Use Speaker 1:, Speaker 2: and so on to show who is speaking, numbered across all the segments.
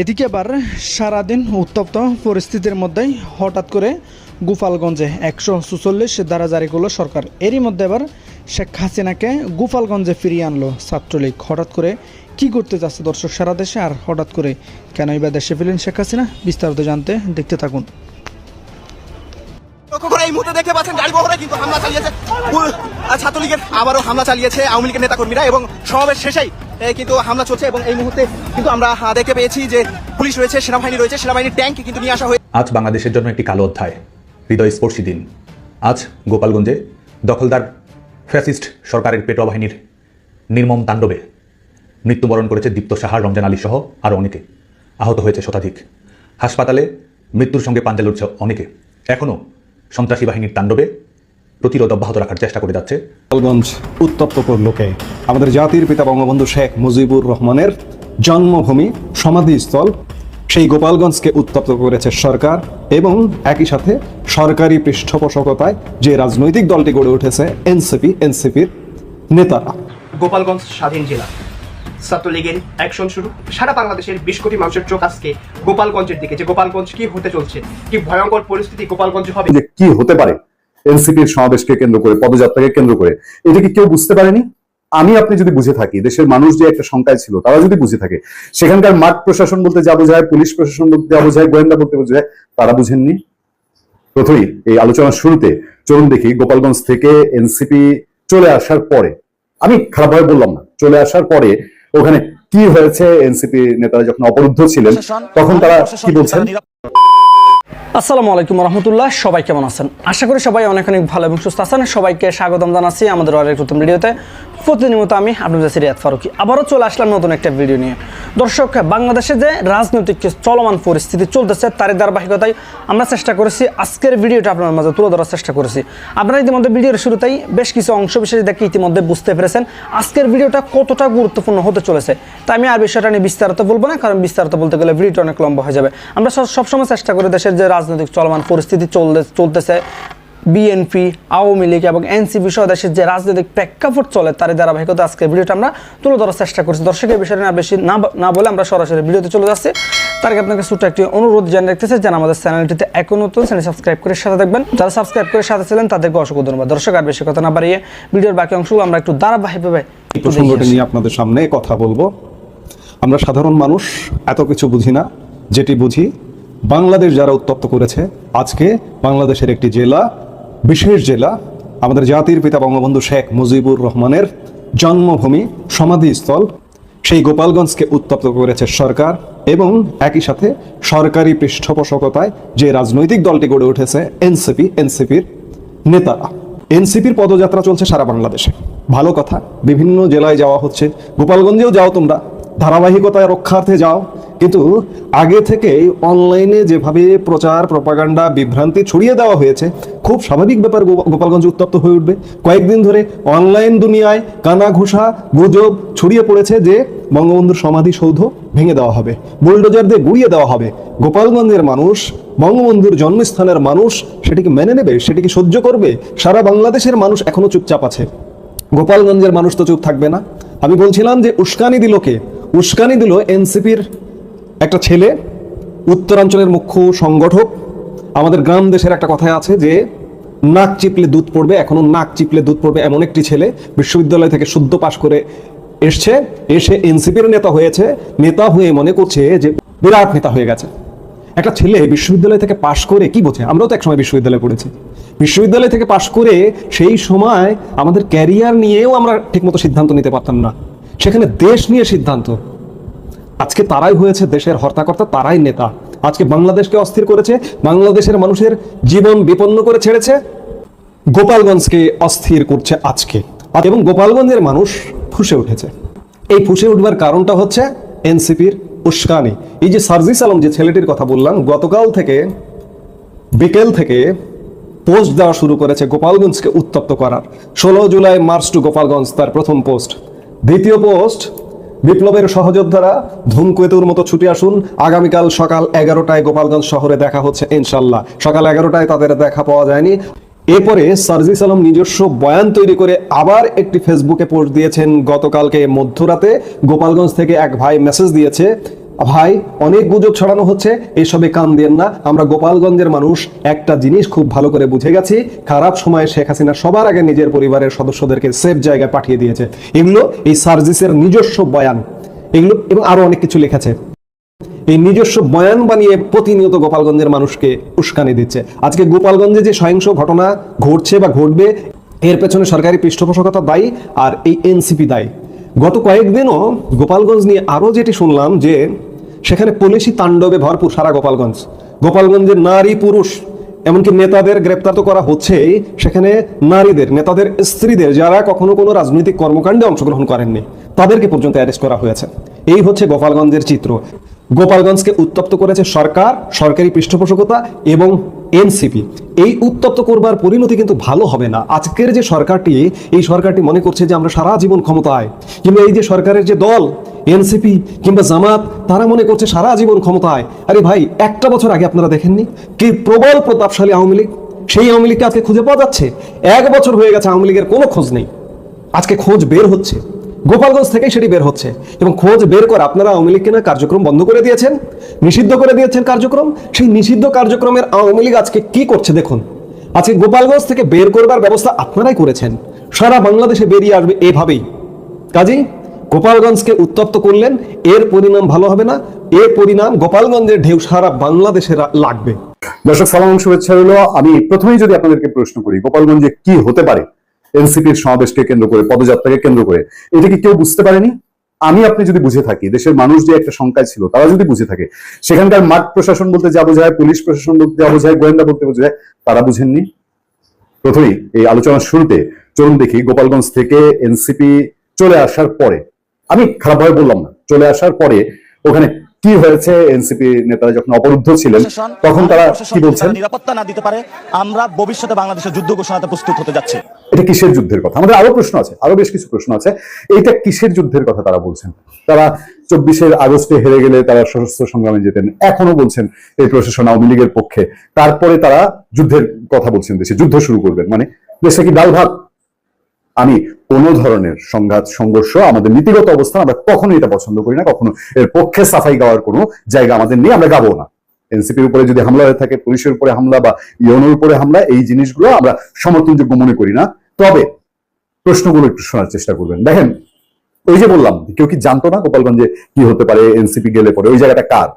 Speaker 1: এদিকে এবার সারাদিন উত্তপ্ত পরিস্থিতির মধ্যেই হঠাৎ করে গোপালগঞ্জে 144 ধারা জারি করলো সরকার। এরই মধ্যে এবার শেখ হাসিনাকে গোপালগঞ্জে ফিরিয়ে আনলো ছাত্রলীগ। হঠাৎ করে কি করতে যাচ্ছে দর্শক সারা দেশে, আর হঠাৎ করে কেনই বা দেশে ফিরলেন শেখ হাসিনা, বিস্তারিত জানতে দেখতে থাকুন।
Speaker 2: এই মুহূর্তে দেখতে পাচ্ছেন গাড়ি বহরে কিন্তু হামলা চালিয়েছে ছাত্রলীগের, আবারও হামলা চালিয়েছে আওয়ামী লীগের নেতাকর্মীরা এবং সমাবেশ শেষেই কিন্তু হামলা চলছে। এবং এই মুহূর্তে কিন্তু আমরা দেখতে পেয়েছি যে পুলিশ রয়েছে, সেনাবাহিনী রয়েছে, সেনাবাহিনীর ট্যাঙ্ক কিন্তু নিয়ে আসা হয়েছে।
Speaker 3: আজ বাংলাদেশের জন্য একটি কালো অধ্যায়, হৃদয়স্পর্শী দিন। আজ গোপালগঞ্জে দখলদার ফ্যাসিস্ট সরকারের পেটোয়া বাহিনীর নির্মম তাণ্ডবে মৃত্যুবরণ করেছে দীপ্ত সাহা, রমজান আলী সহ আরও অনেকে। আহত হয়েছে শতাধিক। হাসপাতালে মৃত্যুর সঙ্গে পাঞ্জা লড়ছে অনেকে। এখনও সন্ত্রাসী বাহিনীর তাণ্ডবে প্রতিরোধ অব্যাহত রাখার চেষ্টা করে যাচ্ছে।
Speaker 4: গোপালগঞ্জ উত্তপ্ত করলোকে আমাদের জাতির পিতা বঙ্গবন্ধু শেখ মুজিবুর রহমানের জন্মভূমি, সমাধিস্থল, সেই গোপালগঞ্জকে উত্তপ্ত করেছে সরকার এবং একই সাথে সরকারি পৃষ্ঠপোষকতায় যে রাজনৈতিক দলটি গড়ে উঠেছে এনসিপির নেতারা।
Speaker 2: গোপালগঞ্জ স্বাধীন জেলা, ছাত্রলীগের অ্যাকশন শুরু। সারা বাংলাদেশের 20 কোটি মানুষের চোখ আজকে গোপালগঞ্জের দিকে, যে গোপালগঞ্জ কি হতে চলছে, কি ভয়ঙ্কর পরিস্থিতি গোপালগঞ্জ হবে,
Speaker 5: যে কি হতে পারে এনসিপির সমাবেশকে কেন্দ্র করে, পদযাত্রাকে কেন্দ্র করে। এটা কি কেউ বুঝতে পারেনি? আমি আপনি যদি বুঝে থাকি, দেশের মানুষ যে একটা শঙ্কায় ছিল তারা যদি বুঝে থাকে, সেখানকার মাঠ প্রশাসন বলতে যা বোঝায়, পুলিশ প্রশাসন বলতে যা বোঝায়, গোয়েন্দা বলতে বোঝায়, তারা বুঝেননি। প্রথমেই এই আলোচনার শুরুতে চলুন দেখি গোপালগঞ্জ থেকে এনসিপি চলে আসার পরে, আমি খারাপভাবে বললাম না, চলে আসার পরে ওখানে কি হয়েছে। এনসিপি নেতারা যখন অবরুদ্ধ ছিলেন তখন তারা কি বলছেন।
Speaker 1: আসসালামু আলাইকুম রহমতুল্লাহ, সবাই কেমন আছেন? আশা করি সবাই অনেক অনেক ভালো এবং সুস্থ আছেন। সবাইকে স্বাগতম জানাচ্ছি আমাদের আরেক নতুন ভিডিওতে। প্রতিনিয়ত আমি আপনাদের রিয়াদ ফারুকি আবারও চলে আসলাম নতুন একটা ভিডিও নিয়ে। দর্শক, বাংলাদেশে যে রাজনৈতিক চলমান পরিস্থিতি চলতেছে তারই ধারাবাহিকতায় আমরা চেষ্টা করেছি আজকের ভিডিওটা আপনার মাঝে তুলে ধরার চেষ্টা করেছি। আপনারা ইতিমধ্যে ভিডিওর শুরুতেই বেশ কিছু অংশ বিশেষ দেখে ইতিমধ্যে বুঝতে পেরেছেন আজকের ভিডিওটা কতটা গুরুত্বপূর্ণ হতে চলেছে। তাই আমি আর বিষয়টা নিয়ে বিস্তারিত বলবো না, কারণ বিস্তারিত বলতে গেলে ভিডিওটা অনেক লম্বা হয়ে যাবে। আমরা সবসময় চেষ্টা করি দেশের যে রাজনৈতিক চলমান পরিস্থিতি চলতেছে, বিএনপি, আওয়ামী লীগ এবং এনসিপি সহ দেশের যে রাজনৈতিক প্রেক্ষাপট চলে তারই ধারাবাহিকতা আজকের ভিডিওটা আমরা তুলে ধরার চেষ্টা করছি। দর্শকের বিষয়টা না বেশি না বলে আমরা সরাসরি ভিডিওতে চলে যাচ্ছি। তার আগে আপনাকে ছোট্ট একটি অনুরোধ জানিয়ে রাখতেছে, যেন আমাদের চ্যানেলটিতে এখন নতুন চ্যানেল সাবস্ক্রাইব করে সাথে থাকবেন। যারা সাবস্ক্রাইব করে সাথে ছিলেন তাদেরকে অসংখ্য ধন্যবাদ। দর্শক, আর বেশি কথা না বাড়িয়ে ভিডিওর বাকি অংশগুলো আমরা একটু ধারাবাহিকভাবে
Speaker 4: এই প্রসঙ্গটি নিয়ে আপনাদের সামনে কথা বলবো। আমরা সাধারণ মানুষ এত কিছু বুঝি না, যেটি বুঝি বাংলাদেশ যারা উত্তপ্ত করেছে। আজকে বাংলাদেশের একটি জেলা, বিশেষ জেলা, আমাদের জাতির পিতা বঙ্গবন্ধু শেখ মুজিবুর রহমানের জন্মভূমি, সমাধিস্থল, সেই গোপালগঞ্জকে উত্তপ্ত করেছে সরকার এবং একই সাথে সরকারি পৃষ্ঠপোষকতায় যে রাজনৈতিক দলটি গড়ে উঠেছে এনসিপির নেতারা। এনসিপির পদযাত্রা চলছে সারা বাংলাদেশে, ভালো কথা। বিভিন্ন জেলায় যাওয়া হচ্ছে, গোপালগঞ্জেও যাও তোমরা, ধারাবাহিকতায় রক্ষার্থে যাও। কিন্তু আগে থেকেই অনলাইনে যেভাবে প্রচার, প্রপাগান্ডা, বিভ্রান্তি ছড়িয়ে দেওয়া হয়েছে, খুব স্বাভাবিক ব্যাপার গোপালগঞ্জ উত্তপ্ত হয়ে উঠবে। কয়েকদিন ধরে অনলাইন দুনিয়ায় কানাঘুষা, গুজব ছড়িয়ে পড়েছে যে বঙ্গবন্ধুর সমাধিসৌধ ভেঙে দেওয়া হবে, বুলডোজার দিয়ে গুড়িয়ে দেওয়া হবে। গোপালগঞ্জের মানুষ, বঙ্গবন্ধুর জন্মস্থানের মানুষ সেটিকে মেনে নেবে? সেটিকে সহ্য করবে? সারা বাংলাদেশের মানুষ এখনো চুপচাপ আছে, গোপালগঞ্জের মানুষ তো চুপ থাকবে না। আমি বলছিলাম যে উস্কানি দিল কে? উস্কানি দিল এনসিপির একটা ছেলে, উত্তরাঞ্চলের মুখ্য সংগঠক। আমাদের গ্রাম দেশের একটা কথায় আছে যে নাক চিপলে দুধ পড়বে, এখনো নাক চিপলে দুধ পড়বে, এমন একটি ছেলে বিশ্ববিদ্যালয় থেকে শুদ্ধ পাশ করে এসে এনসিপির নেতা হয়েছে। নেতা হয়ে মনে করছে যে বিরাট নেতা হয়ে গেছে। একটা ছেলে বিশ্ববিদ্যালয় থেকে পাশ করে কি বোঝে? আমরাও তো একসময় বিশ্ববিদ্যালয়ে পড়েছি। বিশ্ববিদ্যালয় থেকে পাশ করে সেই সময় আমাদের ক্যারিয়ার নিয়েও আমরা ঠিকমতো সিদ্ধান্ত নিতে পারতাম না, সেখানে দেশ নিয়ে সিদ্ধান্ত। আজকে তারাই হয়েছে দেশের হর্তাকর্তা, তারাই নেতা। আজকে বাংলাদেশকে অস্থির করেছে, বাংলাদেশের মানুষের জীবন বিপন্ন করে ছেড়েছে, গোপালগঞ্জকে অস্থির করছে আজকে। এবং গোপালগঞ্জের মানুষ ফুঁসে উঠেছে। এই ফুঁসে উঠবার কারণটা হচ্ছে এনসিপির উস্কানি। এই যে সার্জিস আলম, যে ছেলেটির কথা বললাম, গতকাল থেকে বিকেল থেকে পোস্ট দেওয়া শুরু করেছে গোপালগঞ্জকে উত্তপ্ত করার। 16 জুলাই মার্চ টু গোপালগঞ্জ তার প্রথম পোস্ট। দ্বিতীয় পোস্ট, বিপ্লবের সহযোদ্ধারা ধূমকেতুর মতো ছুটে আসুন, আগামীকাল সকাল 11টায় গোপালগঞ্জ শহরে দেখা হচ্ছে ইনশাল্লাহ। সকাল 11টায় তাদের দেখা পাওয়া যায়নি। এরপরে সার্জিস আলম নিজস্ব বয়ান তৈরি করে আবার একটি ফেসবুকে পোস্ট দিয়েছেন। গতকালকে মধ্যরাতে গোপালগঞ্জ থেকে এক ভাই মেসেজ দিয়েছে ভাই অনেক গুজব ছড়ানো হচ্ছে, এসবে কান দেন না। আমরা গোপালগঞ্জের মানুষ একটা জিনিস খুব ভালো করে বুঝে গেছি, খারাপ সময়ে শেখ হাসিনা সবার আগে নিজের পরিবারের সদস্যদেরকে সেফ জায়গায় পাঠিয়ে দিয়েছে। এগুলো এই সার্জিসের নিজস্ব বয়ান, এগুলো এবং আরো অনেক কিছু লেখা আছে। এই নিজস্ব বয়ান বানিয়ে প্রতিনিয়ত গোপালগঞ্জের মানুষকে উস্কানি দিচ্ছে। আজকে গোপালগঞ্জে যে সহিংস ঘটনা ঘটছে বা ঘটবে, এর পেছনে সরকারি পৃষ্ঠপোষকতা দায়ী আর এই এনসিপি দায়ী। গত কয়েকদিনও গোপালগঞ্জ নিয়ে আরো যেটি শুনলাম যে সেখানে পুলিশি তাণ্ডবে ভরপুর সারা গোপালগঞ্জ। গোপালগঞ্জের নারী পুরুষ এমনকি নেতাদের গ্রেপ্তার তো করা হচ্ছে, সেখানে নারীদের, নেতাদের স্ত্রীদের যারা কখনো কোনো রাজনৈতিক কর্মকাণ্ডে অংশগ্রহণ করেননি তাদেরকে পর্যন্ত অ্যারেস্ট করা হয়েছে। এই হচ্ছে গোপালগঞ্জের চিত্র। গোপালগঞ্জকে উত্তপ্ত করেছে সরকার, সরকারি পৃষ্ঠপোষকতা এবং এনসিপি। এই উত্তপ্ত করবার পরিণতি কিন্তু ভালো হবে না। আজকের যে সরকারটি, এই সরকারটি মনে করছে যে আমরা সারা জীবন ক্ষমতায়, কিংবা এই যে সরকারের যে দল এনসিপি কিংবা জামাত, তারা মনে করছে সারা জীবন ক্ষমতায়। আরে ভাই, একটা বছর আগে আপনারা দেখেননি কি প্রবল প্রতাপশালী আওয়ামী লীগ? সেই আওয়ামী লীগকে আজকে খুঁজে পাওয়া যাচ্ছে। 1 বছর হয়ে গেছে আওয়ামী লীগের কোনো খোঁজ নেই। আজকে খোঁজ বের হচ্ছে, গোপালগঞ্জ থেকেই সেটি বের হচ্ছে। এবং খোঁজ বের করে আপনারা আওয়ামী লীগকে না কার্যক্রম বন্ধ করে দিয়েছেন, নিষিদ্ধ করে দিয়েছেন কার্যক্রম। সেই নিষিদ্ধ কার্যক্রমের আওয়ামী লীগ আজকে কি করছে দেখুন। আজকে গোপালগঞ্জ থেকে বের করবার ব্যবস্থা আপনারাই করেছেন, সারা বাংলাদেশে বেরিয়ে আসবে এভাবেই। কাজেই গোপালগঞ্জকে উত্তপ্ত করলেন, এর পরিণাম ভালো হবে না। এর পরিণাম গোপালগঞ্জের ঢেউ সারা বাংলাদেশে লাগবে।
Speaker 5: দর্শক সালাম, শুভেচ্ছা রইল। আমি প্রথমেই যদি আপনাদেরকে প্রশ্ন করি, গোপালগঞ্জে কি হতে পারে এনসিপির সমাবেশকে কেন্দ্র করে, পদযাত্রাকে কেন্দ্র করে, এটা কি কেউ বুঝতে পারেনি? আমি আপনি যদি বুঝে থাকি, দেশের মানুষ যে একটা শঙ্কায় ছিল তারা যদি বুঝে থাকে, সেখানকার মাঠ প্রশাসন বলতে যা বোঝায়, পুলিশ প্রশাসন বলতে যা বোঝায়, গোয়েন্দা বলতে বোঝায়, তারা বুঝেননি। প্রথমেই এই আলোচনার শুরুতে চলুন দেখি গোপালগঞ্জ থেকে এনসিপি চলে আসার পরে, আমি খারাপভাবে বললাম না, চলে আসার পরে ওখানে কি হয়েছে। এনসিপি নেতারা যখন অবরুদ্ধ ছিলেন তখন তারা কি বলছেন?
Speaker 6: নিরাপত্তা না দিতে পারে, আমরা ভবিষ্যতে বাংলাদেশের যুদ্ধ ঘোষণাতে প্রস্তুত হতে যাচ্ছি।
Speaker 5: এটা কিসের যুদ্ধের কথা? আমাদের আরো প্রশ্ন আছে, আরো বেশ কিছু প্রশ্ন আছে। এইটা কিসের যুদ্ধের কথা তারা বলছেন? তারা 24 আগস্টে হেরে গেলে তারা সশস্ত্র সংগ্রামে যেতেন, এখনো বলছেন এই প্রশাসন আওয়ামী লীগের পক্ষে। তারপরে তারা যুদ্ধের কথা বলছেন, দেশে যুদ্ধ শুরু করবেন। মানে দেশে কি ডাল ভাত? আমি কোন ধরনের সংঘাত, সংঘর্ষ, আমাদের নীতিগত অবস্থান, আমরা কখনো এটা পছন্দ করি না। কখনো এর পক্ষে সাফাই গাওয়ার কোনো জায়গা আমাদের নেই, আমরা গাবো না। এনসিপির উপরে যদি হামলা হয়ে থাকে, পুলিশের উপরে হামলা বা ইউনোর উপরে হামলা, এই জিনিসগুলো আমরা সমর্থনযোগ্য মনে করি না। তবে প্রশ্নগুলো একটু শোনার চেষ্টা করবেন। দেখেন, ওই যে বললাম, কেউ কি জানতো না গোপালগঞ্জে কি হতে পারে এনসিপি গেলে পরে? ওই জায়গাটা কার?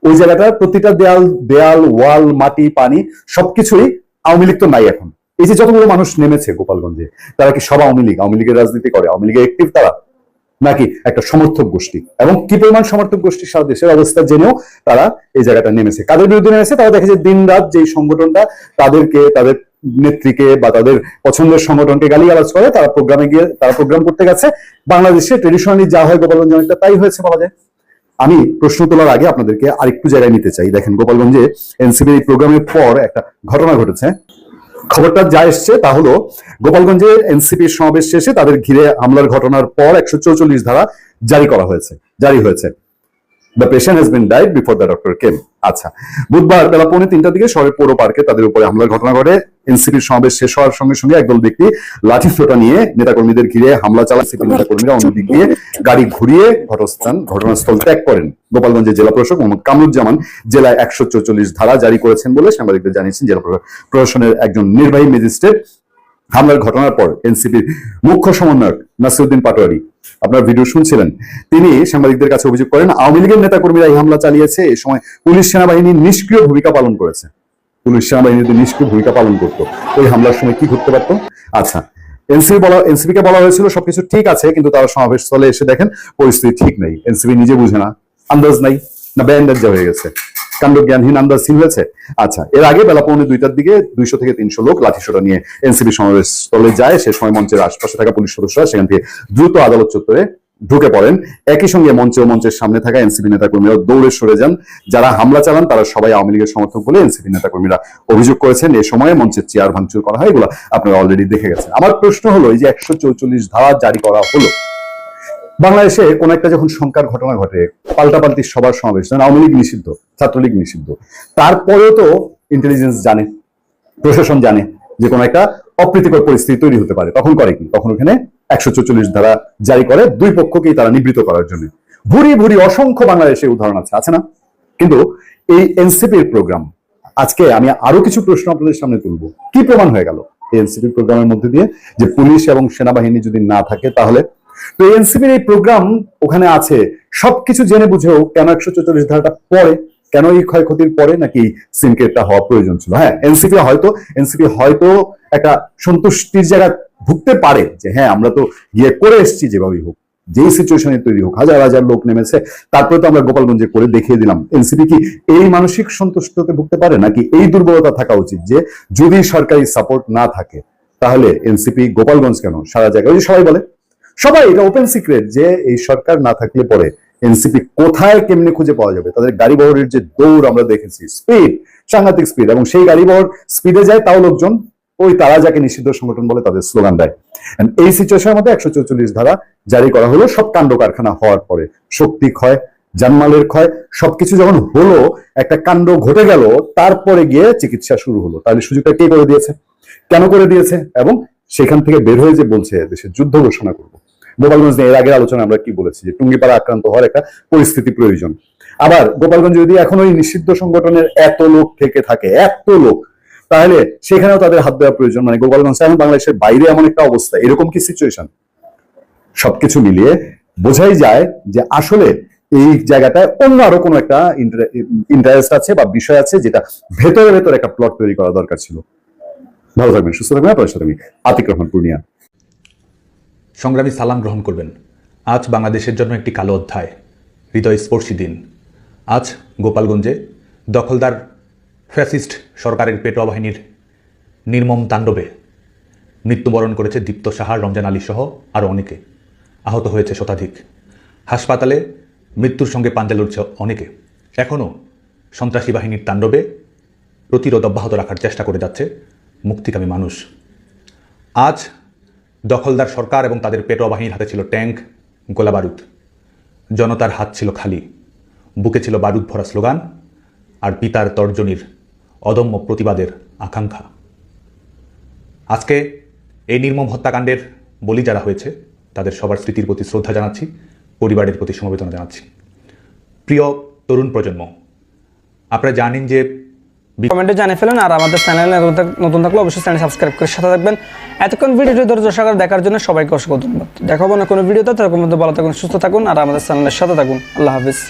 Speaker 5: ওই জায়গাটা প্রতিটা দেয়াল, ওয়াল, মাটি, পানি সবকিছুই আওয়ামী লীগ তো নাই এখন। এই যে যতগুলো মানুষ নেমেছে গোপালগঞ্জে, তারা কি সব আওয়ামী লীগ? আওয়ামী লীগের রাজনীতি করে? আওয়ামী লীগের অ্যাক্টিভ তারা, নাকি একটা সমর্থক গোষ্ঠী? এবং কি পরিমাণ সমর্থক গোষ্ঠী সারা দেশের অবস্থা জেনেও তারা এই জায়গাটা নেমেছে। কাদের বিরুদ্ধে নেমেছে? তারা দেখে যে দিন রাত যেই সংগঠনটা তাদেরকে, তাদের নেত্রীকে বা তাদের পছন্দের সংগঠনকে গালিগালাজ করে, তারা প্রোগ্রামে গিয়ে তারা প্রোগ্রাম করতে গেছে। বাংলাদেশে ট্রেডিশনালি যা হয় গোপালগঞ্জে অনেকটা তাই হয়েছে বলা যায়। আমি প্রশ্ন তোলার আগে আপনাদেরকে আরেকটু জায়গায় নিতে চাই। দেখেন, গোপালগঞ্জে এনসিপির এই প্রোগ্রামের পর একটা ঘটনা ঘটেছে। খবরটা যা এসছে তা হলো, গোপালগঞ্জে এনসিপির সমাবেশ শেষে তাদের ঘিরে হামলার ঘটনার পর 144 ধারা জারি হয়েছে। The patient has been died before the doctor came. আচ্ছা, বুধবার বেলা 2:45 দিকে শহরের পৌর পার্কে তাদের উপরে হামলার ঘটনা ঘটে। এনসিপির সমাবেশ শেষ হওয়ার সঙ্গে সঙ্গে একদল ব্যক্তি লাঠি সোটা নিয়ে নেতাকর্মীদের ঘিরে হামলা চালায়। এনসিপি নেতাকর্মীরা অন্যদিক দিয়ে গাড়ি ঘুরিয়ে ঘটনাস্থল ত্যাগ করেন। গোপালগঞ্জের জেলা প্রশাসক মোহাম্মদ কামরুজ্জামান জেলায় 144 ধারা জারি করেছেন বলে সাংবাদিকদের জানিয়েছেন জেলা প্রশাসনের একজন নির্বাহী ম্যাজিস্ট্রেট। হামলার ঘটনার পর এনসিপির মুখ্য সমন্বয়ক নাসিরউদ্দিন পাটোয়ারি, আপনার ভিডিও শুনছিলেন, তিনি সাংবাদিকদের কাছে অভিযোগ করেন আওয়ামী লীগের নেতাকর্মীরা এই হামলা চালিয়েছে। এই সময় পুলিশ সেনাবাহিনী নিষ্ক্রিয় ভূমিকা পালন করেছে। পুলিশ সেনাবাহিনী যদি নিষ্ক্রিয় ভূমিকা পালন করতো, ওই হামলার সময় কি ঘটতে পারতো? আচ্ছা, এনসিপিকে বলা হয়েছিল সবকিছু ঠিক আছে, কিন্তু তারা সমাবেশ স্থলে এসে দেখেন পরিস্থিতি ঠিক নেই। এনসিপি নিজে বুঝে না, আন্দাজ নাই, না বেআন্দাজা হয়ে গেছে, কাণ্ড জ্ঞানহীন আন্দাজহীন হয়েছে। আচ্ছা, এর আগে বেলা 2:45 দিকে 200 থেকে 300 লোক লাঠিসোঁটা নিয়ে এনসিপি সমাবেশ স্থলে যায়। সে সময় মঞ্চের আশপাশে থাকা পুলিশ সদস্যরা সেখান থেকে দ্রুত আদালত চত্বরে ঢুকে পড়েন। একই সঙ্গে মঞ্চের সামনে থাকা এনসিপি নেতাকর্মীরা দৌড়ে সরে যান। যারা হামলা চালান তারা সবাই আওয়ামী লীগের সমর্থক বলে এনসিপি নেতাকর্মীরা অভিযোগ করেছেন। এই সময় মঞ্চের চেয়ার ভাঙচুর করা হয়, এগুলো আপনারা অলরেডি দেখে গেছেন। আমার প্রশ্ন হলো, এই যে 144 ধারা জারি করা হলো, বাংলাদেশে কোন একটা যখন সংখ্যার ঘটনা ঘটে, পাল্টাপাল্টি সবার সমাবেশ, আওয়ামী লীগ নিষিদ্ধ, ছাত্রলীগ নিষিদ্ধ, তারপরেও তো ইন্টেলিজেন্স জানে, প্রশাসন জানে যে কোনো একটা অপ্রীতিকর পরিস্থিতি তৈরি হতে পারে। তখন করে কি? তখন ওখানে 144 ধারা জারি করে, দুই পক্ষকেই তারা নিবৃত করার জন্য। ভুরি ভুরি অসংখ্য বাংলাদেশের উদাহরণ আছে না? কিন্তু এই এনসিপির প্রোগ্রাম, আজকে আমি আরো কিছু প্রশ্ন আপনাদের সামনে তুলবো। কি প্রমাণ হয়ে গেল এই এনসিপির প্রোগ্রামের মধ্যে দিয়ে যে পুলিশ এবং সেনাবাহিনী যদি না থাকে তাহলে? তো এনসিপির এই প্রোগ্রাম ওখানে আছে, সবকিছু জেনে বুঝেও কেন 144 ধারাটা পরে, কেন এই ক্ষয়ক্ষতির পরে নাকি সিনকেটটা হওয়া প্রয়োজন ছিল? হ্যাঁ, এনসিপি হয়তো একটা সন্তুষ্টির জায়গা ভুগতে পারে যে হ্যাঁ আমরা তো গিয়ে করে এসেছি, যেভাবেই হোক, যেই সিচুয়েশনে তৈরি হোক, হাজার হাজার লোক নেমেছে, তারপরে তো আমরা গোপালগঞ্জে করে দেখিয়ে দিলাম। এনসিপি কি এই মানসিক সন্তুষ্টতে ভুগতে পারে, নাকি এই দুর্বলতা থাকা উচিত যে যদি সরকারি সাপোর্ট না থাকে তাহলে এনসিপি গোপালগঞ্জ কেন সারা জায়গায়? ওই সবাই এটা ওপেন সিক্রেট যে এই সরকার না থাকলে পরে এনসিপি কোথায় কেমনে খুঁজে পাওয়া যাবে? তাদের গাড়ি বহরের যে দৌড় আমরা দেখেছি, স্পিড, সাংঘাতিক স্পিড, এবং সেই গাড়ি বহর স্পিডে যায়, তাও লোকজন ওই তারা যাকে নিষিদ্ধ সংগঠন বলে তাদের স্লোগান দেয়। এই সিচুয়েশনের মধ্যে 144 ধারা জারি করা হলো সব কাণ্ড কারখানা হওয়ার পরে। শক্তি ক্ষয়, জানমালের ক্ষয়, সবকিছু যখন হলো, একটা কাণ্ড ঘটে গেল, তারপরে গিয়ে চিকিৎসা শুরু হলো। তাহলে সুযোগটা কে করে দিয়েছে, কেন করে দিয়েছে? এবং সেখান থেকে বের হয়ে যে বলছে দেশের যুদ্ধ ঘোষণা করবো। গোপালগঞ্জ নিয়ে এর আগের আলোচনা আমরা কি বলেছি যে টুঙ্গিপাড়া আক্রান্ত হওয়ার একটা পরিস্থিতি প্রয়োজন। আবার গোপালগঞ্জ যদি এখন ওই নিষিদ্ধ সংগঠনের এত লোক থেকে থাকে, এত লোক, তাহলে সেখানেও তাদের হাত দেওয়া প্রয়োজন। মানে গোপালগঞ্জ এখন বাংলাদেশের বাইরে এমন একটা অবস্থা, এরকম কি সিচুয়েশন? সবকিছু মিলিয়ে বোঝাই যায় যে আসলে এই জায়গাটায় অন্য আরো কোনো একটা ইন্টারেস্ট আছে বা বিষয় আছে, যেটা ভেতরে ভেতরে একটা প্লট তৈরি করা দরকার ছিল। ভালো থাকবেন, সুস্থ থাকবেন। আপনার সাথে আমি আতিক রহমান, পূর্ণিয়া।
Speaker 3: সংগ্রামী সালাম গ্রহণ করবেন। আজ বাংলাদেশের জন্য একটি কালো অধ্যায়, হৃদয়স্পর্শী দিন। আজ গোপালগঞ্জে দখলদার ফ্যাসিস্ট সরকারের পেটোয়া বাহিনীর নির্মম তাণ্ডবে মৃত্যুবরণ করেছে দীপ্ত সাহা, রমজান আলী সহ আরও অনেকে। আহত হয়েছে শতাধিক। হাসপাতালে মৃত্যুর সঙ্গে পাঞ্জা লড়ছে অনেকে। এখনও সন্ত্রাসী বাহিনীর তাণ্ডবে প্রতিরোধ অব্যাহত রাখার চেষ্টা করে যাচ্ছে মুক্তিকামী মানুষ। আজ দখলদার সরকার এবং তাদের পেটোয়া বাহিনীর হাতে ছিল ট্যাঙ্ক, গোলা বারুদ। জনতার হাত ছিল খালি, বুকে ছিল বারুদ ভরা স্লোগান আর পিতার তর্জনীর অদম্য প্রতিবাদের আকাঙ্ক্ষা। আজকে এই নির্মম হত্যাকাণ্ডের বলি যারা হয়েছে তাদের সবার স্মৃতির প্রতি শ্রদ্ধা জানাচ্ছি, পরিবারের প্রতি সমবেদনা জানাচ্ছি। প্রিয় তরুণ প্রজন্ম, আপনারা জানেন যে
Speaker 1: কমেন্টে জানিয়ে ফেলেন, আর আমাদের চ্যানেলে নতুন থাকলে অবশ্যই চ্যানেল সাবস্ক্রাইব করে সাথে থাকবেন। এতক্ষণ ভিডিওটি ধৈর্য সহকারে দেখার জন্য সবাইকে অসংখ্য ধন্যবাদ। দেখাবো না কোনো ভিডিওতে, তখন ভালো থাকুন, সুস্থ থাকুন, আর আমাদের চ্যানেলের সাথে থাকুন। আল্লাহ হাফিজ।